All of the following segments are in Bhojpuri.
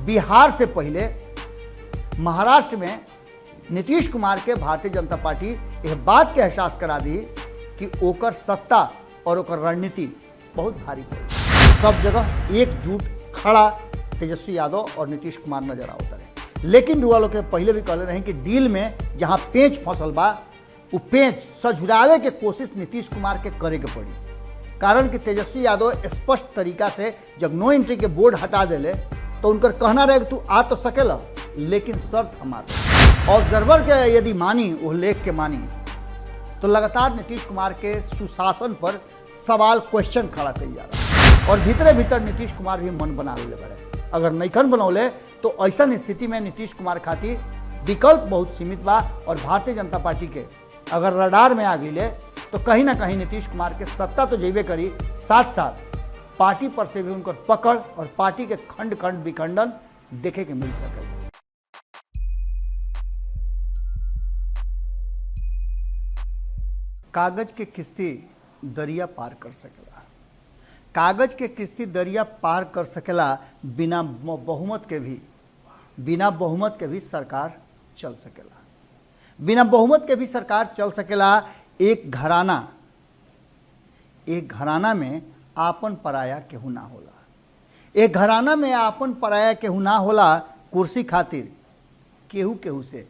बिहार से पहले महाराष्ट्र में नीतीश कुमार के भारतीय जनता पार्टी यह बात के एहसास करा दी कि ओकर सत्ता और ओकर रणनीति बहुत भारी पड़ी। सब जगह एकजुट खड़ा तेजस्वी यादव और नीतीश कुमार नजर आवता रहे। लेकिन रुआ लोग के पहले भी कहले रहे कि डील में जहां पेंच फंसल बा वो पेंच सझुरावे के कोशिश नीतीश कुमार के करे के पड़ी। कारण कि तेजस्वी यादव स्पष्ट तरीका से जब नो एंट्री के बोर्ड हटा देले तो उनकर कहना रहे कि तू आ तो सकेला लेकिन शर्त हमारे ऑब्जर्वर के यदि मानी वो लेख के मानी तो लगातार नीतीश कुमार के सुशासन पर सवाल क्वेश्चन खड़ा कर जा रहा और भीतरे भीतर नीतीश कुमार भी मन बना ले बड़े। अगर नैखन बनौले तो ऐसा स्थिति में नीतीश कुमार खातिर विकल्प बहुत सीमित बा और भारतीय जनता पार्टी के अगर रडार में आ गई तो कहीं ना कहीं नीतीश कुमार के सत्ता तो जेबे करी, साथ साथ पार्टी पर से भी उनकर पकड़ और पार्टी के खंड खंड विखंडन देखे के मिल सके। कागज के किस्ती दरिया पार कर सकेला, कागज के किस्ती दरिया पार कर सकेला, बिना बहुमत के भी सरकार चल सकेला, बिना बहुमत के भी सरकार चल सकेला। एक घराना में आपन पराया केहू ना होला, एक घराना में आपन पराया केहू ना होला। कुर्सी खातिर केहू केहू से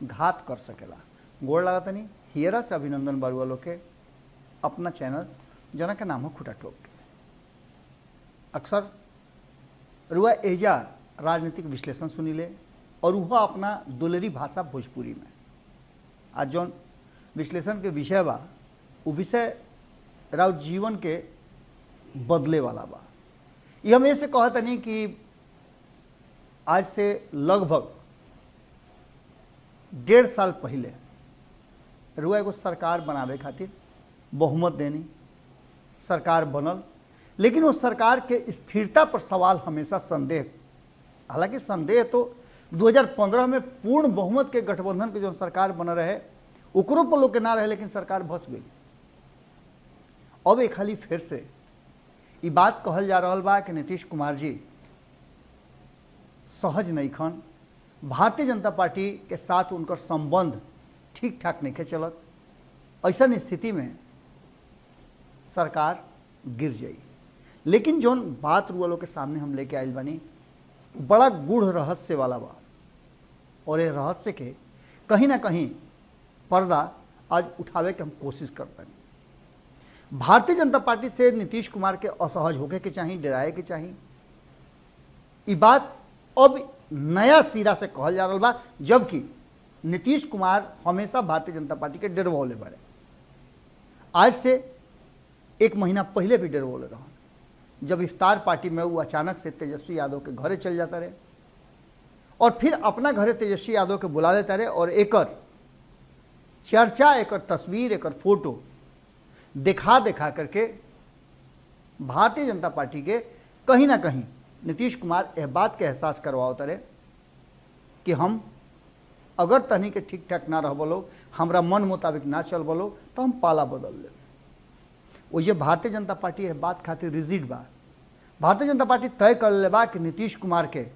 घात कर सकेला। गोड़ लागत नहीं हियरा से अभिनंदन बरुआ लोग के अपना चैनल जना के नाम हो खुटा टोक के। अक्सर रुआ एजा राजनीतिक विश्लेषण सुनीले और वह अपना दुलरी भाषा भोजपुरी में। आज जौन विश्लेषण के विषय बा वो विषय राव जीवन के बदले वाला बा। ये हम ऐसे कहते नहीं कि आज से लगभग 1.5 साल पहले रुआ एगो सरकार बनावे खातिर बहुमत देनी, सरकार बनल, लेकिन वो सरकार के स्थिरता पर सवाल हमेशा संदेह। हालांकि संदेह तो 2015 में पूर्ण बहुमत के गठबंधन के जो सरकार बन रहे ओकरो पर लोग के ना रहे, लेकिन सरकार भस गई। अब एक खाली फिर से ये बात कहल जा रहा बा कि नीतीश कुमार जी सहज नहीं खन, भारतीय जनता पार्टी के साथ उनकर संबंध ठीक ठाक नहीं के चलत। ऐसा स्थिति में सरकार गिर जाई। लेकिन जोन बात रुआ लोग के सामने हम लेके आयल बानी बड़ा गूढ़ रहस्य वाला बा और ये रहस्य के कहीं ना कहीं पर्दा आज उठावे के हम कोशिश करते हैं। भारतीय जनता पार्टी से नीतीश कुमार के असहज होके के चाहिए, डराए के चाहिए। ये बात अब नया सिरा से कहल जा रहा बा, जबकि नीतीश कुमार हमेशा भारतीय जनता पार्टी के डरवौले बड़े। आज से 1 महीना पहले भी डरवौले रहा जब इफ्तार पार्टी में वो अचानक से तेजस्वी यादव के घरे चल जाता रहे और फिर अपना घरे तेजस्वी यादव के बुला लेता रहे और एकर चर्चा, एकर तस्वीर, एकर फोटो दिखा करके भारतीय जनता पार्टी के कहीं ना कहीं नीतीश कुमार यह बात के एहसास करवाता रहे कि हम अगर तनी के ठीक ठाक ना रह बोलो, हमरा मन मुताबिक ना चल बोलो तो हम पाला बदल ले। वो ये भारतीय जनता पार्टी यह बात खातिर रिजिड बा। भारतीय जनता पार्टी तय कर ले बा कि नीतीश कुमार के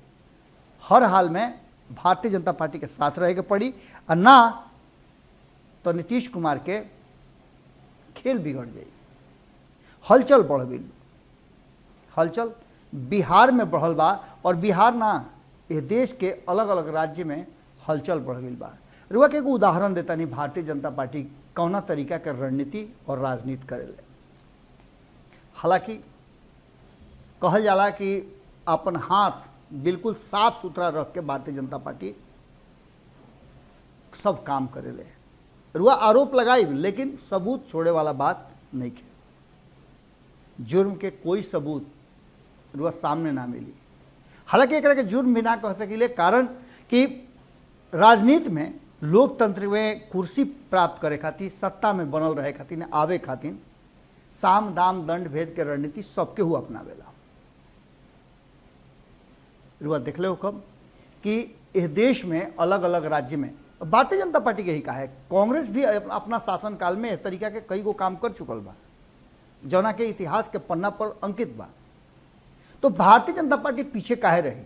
हर हाल में भारतीय जनता पार्टी के साथ रहे के पड़ी, और ना तो नीतीश कुमार के खेल बिगड़ जाई। हलचल बढ़ गई, हलचल बिहार में बढ़ल बा और बिहार ना ये देश के अलग अलग राज्य में हलचल बढ़ गई बा। रुआ के एगो उदाहरण देता नहीं भारतीय जनता पार्टी कौना तरीका के रणनीति और राजनीति करेले। हालांकि कहल जाला कि अपन हाथ बिल्कुल साफ सुथरा रख के भारतीय जनता पार्टी सब काम करेले। रुआ आरोप लगाई लेकिन सबूत छोड़े वाला बात नहीं है। जुर्म के कोई सबूत रुआ सामने ना मिली। हालांकि एक के जुर्म भी ना कह सकिले, कारण कि राजनीति में लोकतंत्र में कुर्सी प्राप्त करे खातिर, सत्ता में बनल रहे खातिर, आवे खातिर साम दाम दंड भेद के रणनीति सबके हु अपनावेला। रुआ देख ले कब कि इस देश में अलग अलग राज्य में भारतीय जनता पार्टी के ही कहा है, कांग्रेस भी अपना शासन काल में इस तरीका के कई गो काम कर चुकल बा, जौना के इतिहास के पन्ना पर अंकित बा। तो भारतीय जनता पार्टी पीछे काहे रही?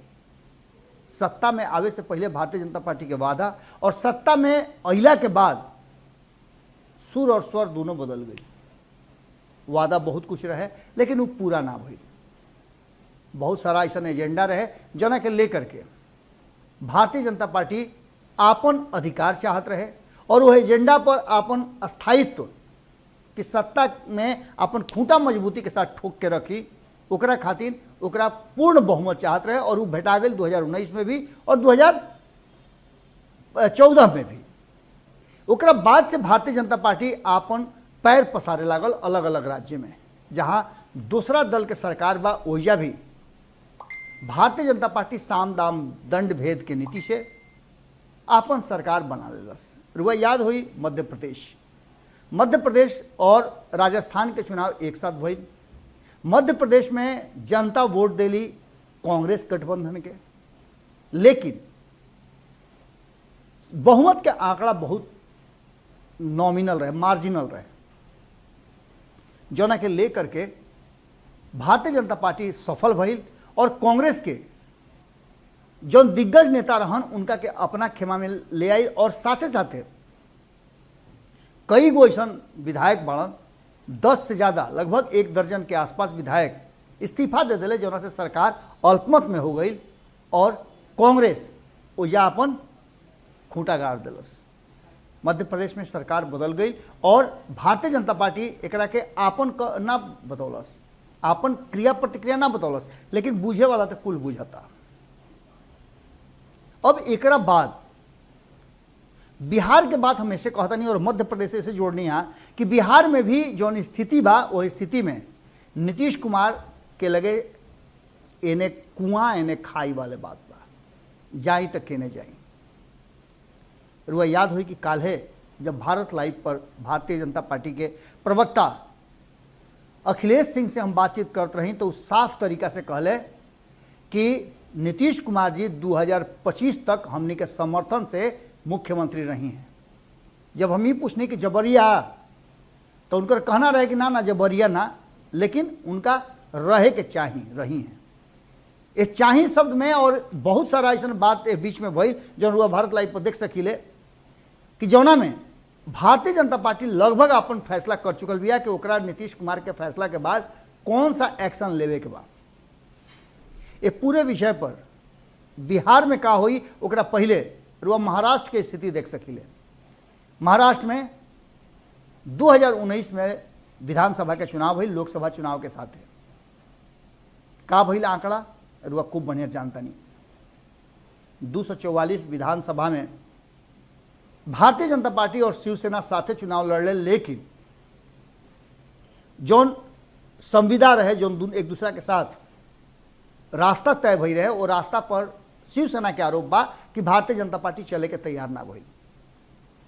सत्ता में आवे से पहले भारतीय जनता पार्टी के वादा और सत्ता में अहिला के बाद सुर और स्वर दोनों बदल गई। वादा बहुत कुछ रहे लेकिन वो पूरा ना भइल। बहुत सारा ऐसा एजेंडा रहे जना के लेकर के भारतीय जनता पार्टी आपन अधिकार चाहत रहे और वो एजेंडा पर आपन स्थायित्व कि सत्ता में अपन खूंटा मजबूती के साथ ठोक के रखी, ओकरा खातिर ओकरा पूर्ण बहुमत चाहत रहे और वो भेटा गई 2019 में भी और 2014 में भी। ओकरा बाद से भारतीय जनता पार्टी आपन पैर पसारे लागल अलग अलग राज्य में, जहां दूसरा दल के सरकार बा ओइजा भी भारतीय जनता पार्टी साम दाम दंड भेद के नीति से आपन सरकार बना लेलस। रुआ याद हुई मध्य प्रदेश और राजस्थान के चुनाव एक साथ भइल। मध्य प्रदेश में जनता वोट देली कांग्रेस गठबंधन के, लेकिन बहुमत के आंकड़ा बहुत नॉमिनल रहे, मार्जिनल रहे, जोना के लेकर के भारतीय जनता पार्टी सफल भइल और कांग्रेस के जो दिग्गज नेता रहन उनका के अपना खेमा में ले आई और साथे साथे कई गो ऐसा विधायक बाड़न, 10 से ज़्यादा लगभग 1 दर्जन के आसपास विधायक इस्तीफा दे दिले, जोना से सरकार अल्पमत में हो गई और कांग्रेस ओजा अपन खूंटा गाड़ दिलस। मध्य प्रदेश में सरकार बदल गई और भारतीय जनता पार्टी एकरा के आपन ना बतौलस, आपन क्रिया प्रतिक्रिया ना बतौलस, लेकिन बूझे वाला तो कुल बुझता। अब एकरा बाद बिहार के बाद हमेशा कहता नहीं और मध्य प्रदेश से जोड़नी है कि बिहार में भी जो स्थिति बा वो स्थिति में नीतीश कुमार के लगे एने कुआं एने खाई वाले बात बा, जाई तो केने जाई। रुआ याद हुई कि काल्हे जब भारत लाइव पर भारतीय जनता पार्टी के प्रवक्ता अखिलेश सिंह से हम बातचीत करते रही तो साफ तरीका से कहले कि नीतीश कुमार जी 2025 तक हमनी के समर्थन से मुख्यमंत्री रही हैं। जब हम ही पूछने कि जबरिया, तो उनका कहना रहे कि ना जबरिया ना, लेकिन उनका रहे के चाही रही हैं। इस चाही शब्द में और बहुत सारा ऐसा बात बीच में भई जो रुआ भारत लाइव पर देख सकीले कि जौना में भारतीय जनता पार्टी लगभग अपन फैसला कर चुकल बिया कि ओकरा नीतीश कुमार के फैसला के बाद कौन सा एक्शन लेवे के बाद। ये पूरे विषय पर बिहार में का हुई ओकरा पहले रुआ महाराष्ट्र के स्थिति देख सकीले। महाराष्ट्र में 2019 में विधानसभा के चुनाव हुई लोकसभा चुनाव के साथ है। का भइल आंकड़ा रुआ खूब बढ़िया जानता नहीं। 244 विधानसभा में भारतीय जनता पार्टी और शिवसेना साथे चुनाव लड़ले, लेकिन जौन संविदा रहे जो एक दूसरा के साथ रास्ता तय भई रहे वो रास्ता पर शिवसेना के आरोप बा कि भारतीय जनता पार्टी चले के तैयार ना भई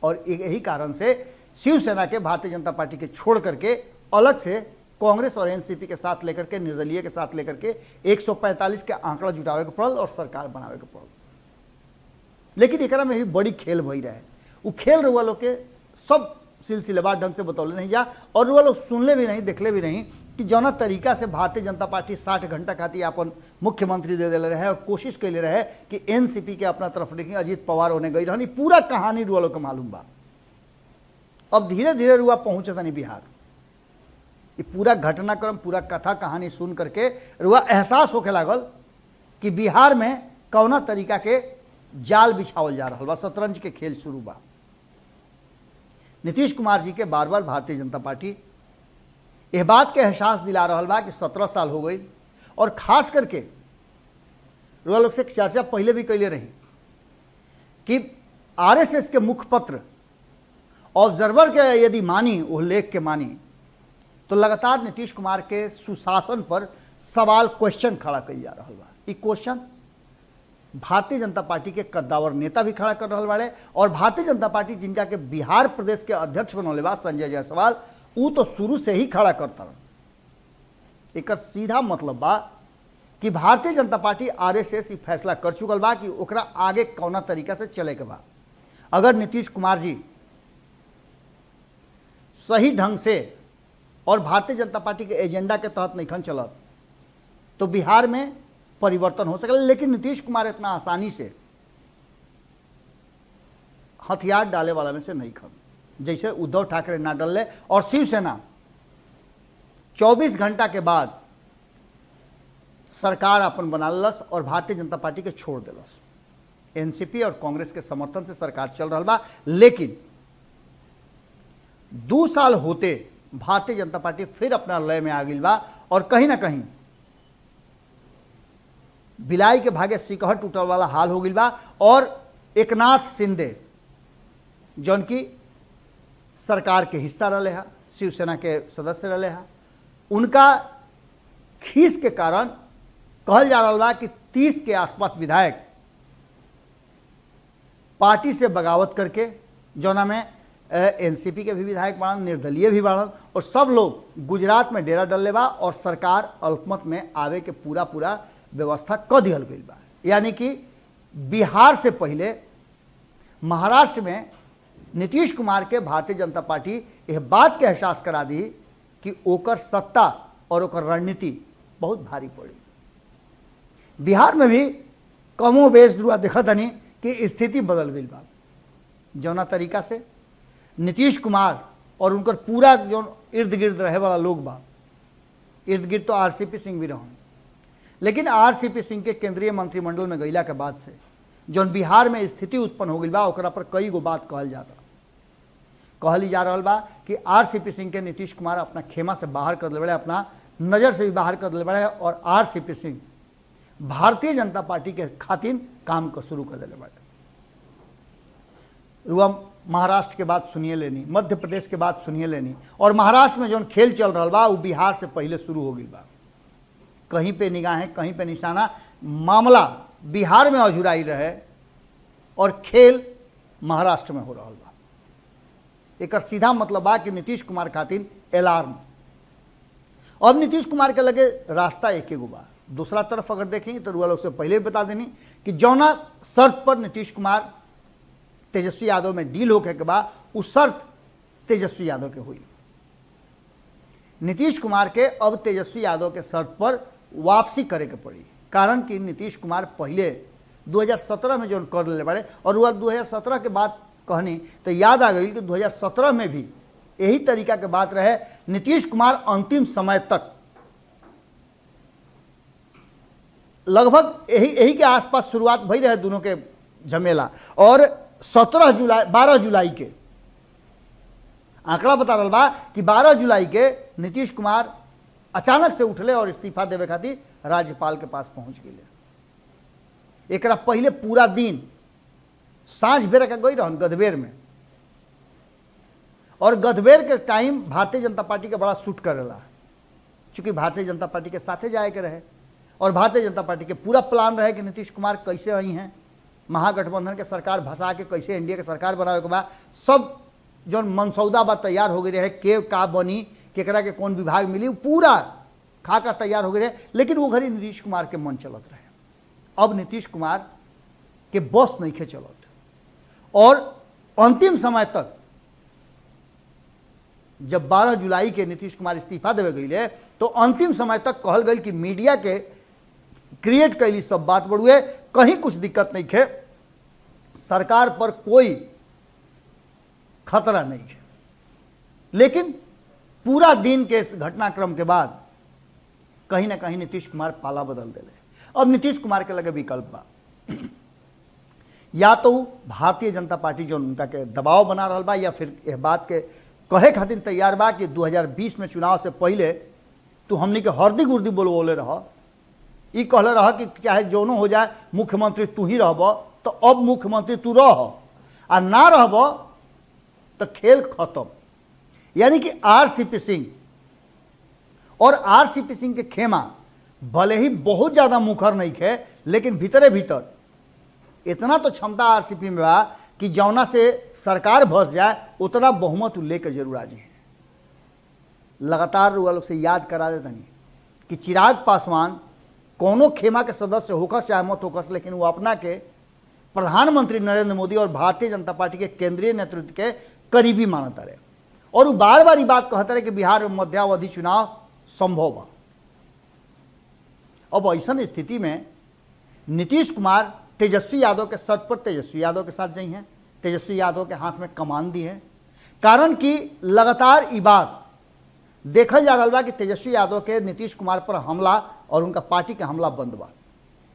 और यही कारण से शिवसेना के भारतीय जनता पार्टी के छोड़ करके अलग से कांग्रेस और एनसीपी के साथ लेकर के निर्दलीय के साथ लेकर के 145 के आंकड़ा जुटावे के पड़ल और सरकार बनावे के पड़ल। लेकिन एकरा में भी बड़ी खेल भई रहे। वो खेल रुआ लोग के सब सिलसिलेवार ढंग से बतौले नहीं जा और रुआ लोग सुनले भी नहीं देखले भी नहीं कि जौना तरीका से भारतीय जनता पार्टी 60 घंटा खातिर अपन मुख्यमंत्री दे दिले रहे और कोशिश कैले रहे कि एनसीपी के अपना तरफ देखी अजीत पवार होने गई रहनी। पूरा कहानी रुआ लोग के मालूम बा। अब धीरे धीरे रुआ पहुंचता नहीं बिहार। ये पूरा घटनाक्रम पूरा कथा कहानी सुन करके रुआ एहसास होके लागल कि बिहार में कौना तरीका के जाल बिछावल जा रहा बा, शतरंज के खेल शुरू बा। नीतीश कुमार जी के बार बार भारतीय जनता पार्टी यह बात के एहसास दिला रहा बा कि 17 साल हो गई और खास करके रुआ लोग से चर्चा पहले भी कैले रही कि आरएसएस के मुखपत्र ऑब्जर्वर के यदि मानी वो लेख के मानी तो लगातार नीतीश कुमार के सुशासन पर सवाल क्वेश्चन खड़ा कर जा रहा बा। ये क्वेश्चन भारतीय जनता पार्टी के कद्दावर नेता भी खड़ा कर रहा वाले और भारतीय जनता पार्टी जिनका के बिहार प्रदेश के अध्यक्ष बनौले बा संजय जायसवाल, वो तो शुरू से ही खड़ा करता रहा। एक सीधा मतलब बा कि भारतीय जनता पार्टी आरएसएस ये फैसला कर चुकल बा कि ओकरा आगे कौना तरीका से चले के बा। अगर नीतीश कुमार जी सही ढंग से और भारतीय जनता पार्टी के एजेंडा के तहत नहीं चलत तो बिहार में परिवर्तन हो सके, लेकिन नीतीश कुमार इतना आसानी से हथियार डाले वाला में से नहीं खन, जैसे उद्धव ठाकरे ना डले और शिवसेना 24 घंटा के बाद सरकार अपन बना लस और भारतीय जनता पार्टी के छोड़ दिलस। एनसीपी और कांग्रेस के समर्थन से सरकार चल रहा बा, लेकिन 2 साल होते भारतीय जनता पार्टी फिर अपना लय में आ गई बा और कहीं ना कहीं बिलाई के भागे सिकहट टूटल वाला हाल हो गई बा। और एकनाथ शिंदे जौन की सरकार के हिस्सा रहे हा, शिवसेना के सदस्य रहे हा, उनका खीस के कारण कहल जा रहा बा कि 30 के आसपास विधायक पार्टी से बगावत करके, जौना में एनसीपी के भी विधायक बाड़न, निर्दलीय भी बाड़न, और सब लोग गुजरात में डेरा डलले बा और सरकार अल्पमत में आवे के पूरा व्यवस्था क दिहल गई बा। यानी कि बिहार से पहले महाराष्ट्र में नीतीश कुमार के भारतीय जनता पार्टी यह बात के एहसास करा दी कि ओकर सत्ता और ओकर रणनीति बहुत भारी पड़ी। बिहार में भी कमो बेश दुआ देखा तनी कि स्थिति बदल गई बा। जौना तरीका से नीतीश कुमार और उनकर पूरा जो इर्द गिर्द रहे वाला लोग बा, इर्द गिर्द तो आरसीपी सिंह भी रहन, लेकिन आरसीपी सिंह के केंद्रीय मंत्रिमंडल में गईला के बाद से जौन बिहार में स्थिति उत्पन्न हो गई बा, ओकरा पर कई गो बात कहल जा रहा बा कि आरसीपी सिंह के नीतीश कुमार अपना खेमा से बाहर कर दिले बड़े, अपना नज़र से भी बाहर कर दिले बड़े, और आरसीपी सिंह भारतीय जनता पार्टी के खातिर काम को शुरू कर दिले बड़े। रुआ महाराष्ट्र के बात सुनिए लेनी, मध्य प्रदेश के बात सुनिए लेनी, और महाराष्ट्र में जौन खेल चल रहा बा वो बिहार से पहले शुरू हो गई बा। कहीं पे निगाहें, कहीं पे निशाना, मामला बिहार में अझुराई रहे और खेल महाराष्ट्र में हो रहा बा। एक सीधा मतलब बा कि नीतीश कुमार खातिर अलार्म। अब नीतीश कुमार के लगे रास्ता एक गो बा। दूसरा तरफ अगर देखें तो रुआ लोग से पहले भी बता देनी कि जौना शर्त पर नीतीश कुमार तेजस्वी यादव में डील होके के बाद उस शर्त तेजस्वी यादव के हुई। नीतीश कुमार के अब तेजस्वी यादव के शर्त पर वापसी करे के पड़ी, कारण कि नीतीश कुमार पहले 2017 में जो कर ले बड़े, और वह 2017 के बाद कहनी तो याद आ गई कि 2017 में भी यही तरीका के बात रहे। नीतीश कुमार अंतिम समय तक लगभग यही के आसपास शुरुआत भई रहे दोनों के झमेला, और 12 जुलाई के आंकड़ा बता रहा बा कि 12 जुलाई के नीतीश कुमार अचानक से उठले और इस्तीफा देवे खातिर राज्यपाल के पास पहुंच गए। एक पहले पूरा दिन सांझ बेर का गई रहन गदबेर में, और गदबेर के टाइम भारतीय जनता पार्टी के बड़ा सूट करेला, चूंकि भारतीय जनता पार्टी के साथे जाए के रहे और भारतीय जनता पार्टी के पूरा प्लान रहे कि नीतीश कुमार कैसे आई हैं, महागठबंधन के सरकार भसा के कैसे एनडीए के सरकार बनावे के बाद सब जो मनसौदा बा तैयार हो गई रहे, के का बनी, केकरा के कौन विभाग मिली, पूरा खाका तैयार हो गई रहे। लेकिन वो घड़ी नीतीश कुमार के मन चलत रहे। अब नीतीश कुमार के बस नहीं खे चलत, और अंतिम समय तक जब 12 जुलाई के नीतीश कुमार इस्तीफा देवे गई तो अंतिम समय तक कहल गई कि मीडिया के क्रिएट कैली सब बात बढ़ुए, कहीं कुछ दिक्कत नहीं खे, सरकार पर कोई खतरा नहीं है। लेकिन पूरा दिन के इस घटनाक्रम के बाद कहीं ना कहीं नीतीश कुमार पाला बदल दिले। अब नीतीश कुमार के लगे विकल्प बा, या तो भारतीय जनता पार्टी जो उनका के दबाव बना रहा बा, या फिर यह बात के कहे खातिर तैयार बा कि 2020 में चुनाव से पहले तू हमनी के हरदी गुर्दी बोले रह, ई कहले रह कि चाहे जोनो हो जाए मुख्यमंत्री तू ही रहब, तो अब मुख्यमंत्री तू रह, आ ना रहब तो खेल खत्म। यानी कि आरसीपी सिंह और आरसीपी सिंह के खेमा भले ही बहुत ज़्यादा मुखर नहीं खे, लेकिन भीतरे भीतर इतना तो क्षमता आरसीपी में बा कि जौना से सरकार भस जाए उतना बहुमत लेकर जरूर आ जाए। लगातार वो लोग से याद करा देते नहीं कि चिराग पासवान कोनो खेमा के सदस्य होकस चाहे मत होकस, लेकिन वो अपना के प्रधानमंत्री नरेंद्र मोदी और भारतीय जनता पार्टी के केंद्रीय नेतृत्व के करीबी मानता रहे, और वो बार बार ये बात कहते रहे कि बिहार में मध्यावधि चुनाव संभव बा। अब ऐसा स्थिति में नीतीश कुमार तेजस्वी यादव के शर्त पर तेजस्वी यादव के साथ जाइ हैं, तेजस्वी यादव के हाथ में कमान दी है। कारण कि लगातार ये बात देखल जा रहा बा कि तेजस्वी यादव के नीतीश कुमार पर हमला और उनका पार्टी के हमला बंद बा।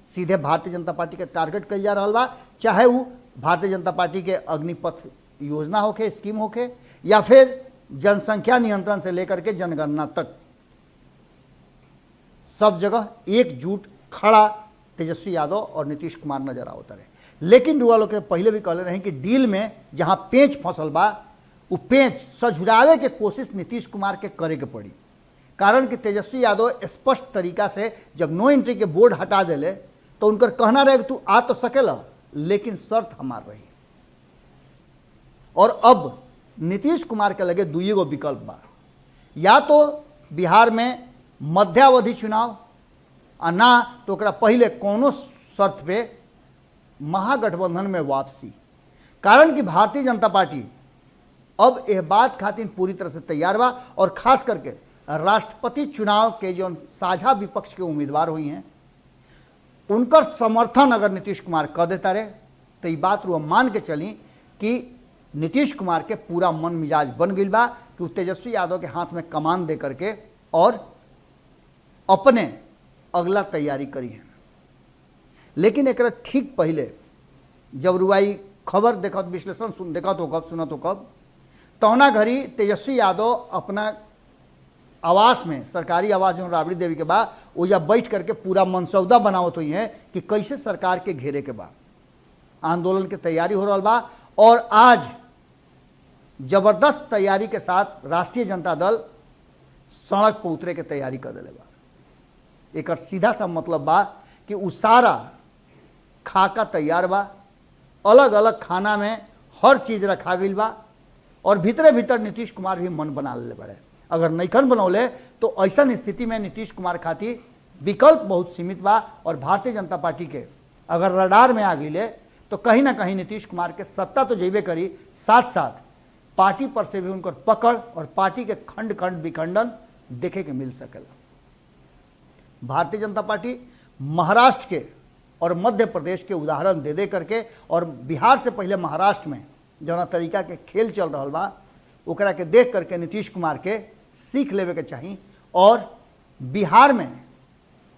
सीधे भारतीय जनता पार्टी के टारगेट कल जा रहा बा, चाहे वो भारतीय जनता पार्टी के अग्निपथ योजना होके, स्कीम होके, या फिर जनसंख्या नियंत्रण से लेकर के जनगणना तक सब जगह एकजुट खड़ा तेजस्वी यादव और नीतीश कुमार नजर आवता रहे। लेकिन रुआ लोग के पहले भी कहले रहे कि डील में जहां पेंच फंसल बा वो पेंच सझुरावे के कोशिश नीतीश कुमार के करे के पड़ी। कारण कि तेजस्वी यादव स्पष्ट तरीका से जब नो एंट्री के बोर्ड हटा देले तो उनकर कहना रहे कि तू आ तो सकेला लेकिन शर्त हमार रही। और अब नीतीश कुमार के लगे दुई गो विकल्प बा, या तो बिहार में मध्यावधि चुनाव आ ना तो ओकरा पहले कोनो शर्त पे महागठबंधन में वापसी। कारण कि भारतीय जनता पार्टी अब यह बात खातिर पूरी तरह से तैयार बा और खास करके राष्ट्रपति चुनाव के जो साझा विपक्ष के उम्मीदवार हुई हैं उनकर समर्थन अगर नीतीश कुमार कर देता रहे तो ये बात वो मान के चली कि नीतीश कुमार के पूरा मन मिजाज बन गई बा कि तेजस्वी यादव के हाथ में कमान दे करके और अपने अगला तैयारी करी है। लेकिन एक ठीक पहले जब रुआई खबर देखत, विश्लेषण देखत हो कब, सुनत हो कब, तौना घड़ी तेजस्वी यादव अपना आवास में, सरकारी आवास जो राबड़ी देवी के बाद वो या बैठ करके पूरा मनसौदा बनावत हुई है कि कैसे सरकार के घेरे के बाद आंदोलन की तैयारी हो रहा बा। और आज जबरदस्त तैयारी के साथ राष्ट्रीय जनता दल सड़क पर उतरे के तैयारी कर दिले बा। एक सीधा सा मतलब बा कि उ सारा खाका तैयार बा, अलग अलग खाना में हर चीज़ रखा गई बा और भीतरे भीतर नीतीश कुमार भी मन बना ले बड़े। अगर नैखन बनौले तो ऐसा स्थिति में नीतीश कुमार खातिर विकल्प बहुत सीमित बा और भारतीय जनता पार्टी के अगर रडार में आ गई तो कहीं ना कहीं नीतीश कुमार के सत्ता तो जेबे करी, साथ साथ पार्टी पर से भी उनकर पकड़ और पार्टी के खंड खंड विखंडन देखे के मिल सकेला। भारतीय जनता पार्टी महाराष्ट्र के और मध्य प्रदेश के उदाहरण दे करके और बिहार से पहले महाराष्ट्र में जौना तरीका के खेल चल रहा बा ओकरा के देख करके नीतीश कुमार के सीख लेवे के चाहिए और बिहार में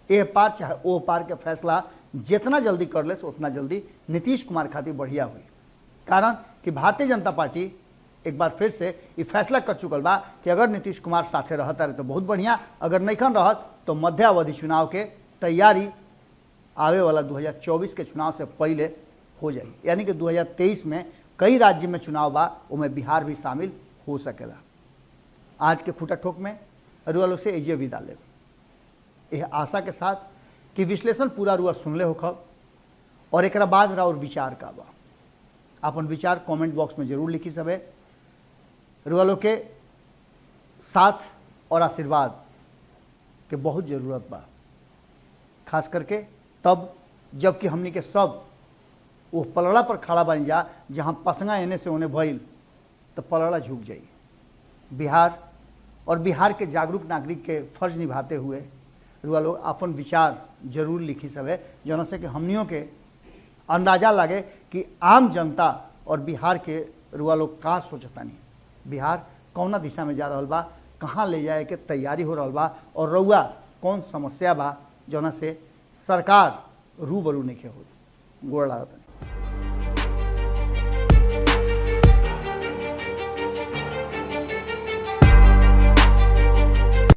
ए पार चाहे ओ पार के फैसला जितना जल्दी कर ले उतना जल्दी नीतीश कुमार खातिर बढ़िया हुई। कारण कि भारतीय जनता पार्टी एक बार फिर से ये फैसला कर चुकल बा कि अगर नीतीश कुमार साथे रहता रहे तो बहुत बढ़िया, अगर नैखन रहत तो मध्यावधि चुनाव के तैयारी आवे वाला 2024 के चुनाव से पहले हो जाए। यानी कि 2023 में कई राज्य में चुनाव बा, उनमें बिहार भी शामिल हो सकेला। आज के खूटा ठोक में रुआ लोग से एजे विदा ले, यह आशा के साथ कि विश्लेषण पूरा रुआ सुनले हो खब और एक बाद और विचार का बा अपन विचार कमेंट बॉक्स में जरूर लिखी। सबे रुआ लोग के साथ और आशीर्वाद के बहुत ज़रूरत बा, खास करके तब जबकि हमनी के सब वो पलड़ा पर खड़ा बन जा जहाँ पसंगा एने से उन्हें भइल तो पलड़ा झुक जाई। बिहार और बिहार के जागरूक नागरिक के फर्ज निभाते हुए रुआ लोग अपन विचार जरूर लिखी सब है, जौन से कि हमनियों के अंदाज़ा लगे कि आम जनता और बिहार के रुआ लोग का सोचता नहीं, बिहार कौना दिशा में जा रहा बा, कहाँ ले जाए के तैयारी हो रहा बा और रुआ कौन समस्या बा जौना से सरकार रूबरू नहीं हो। गोड़ लागत।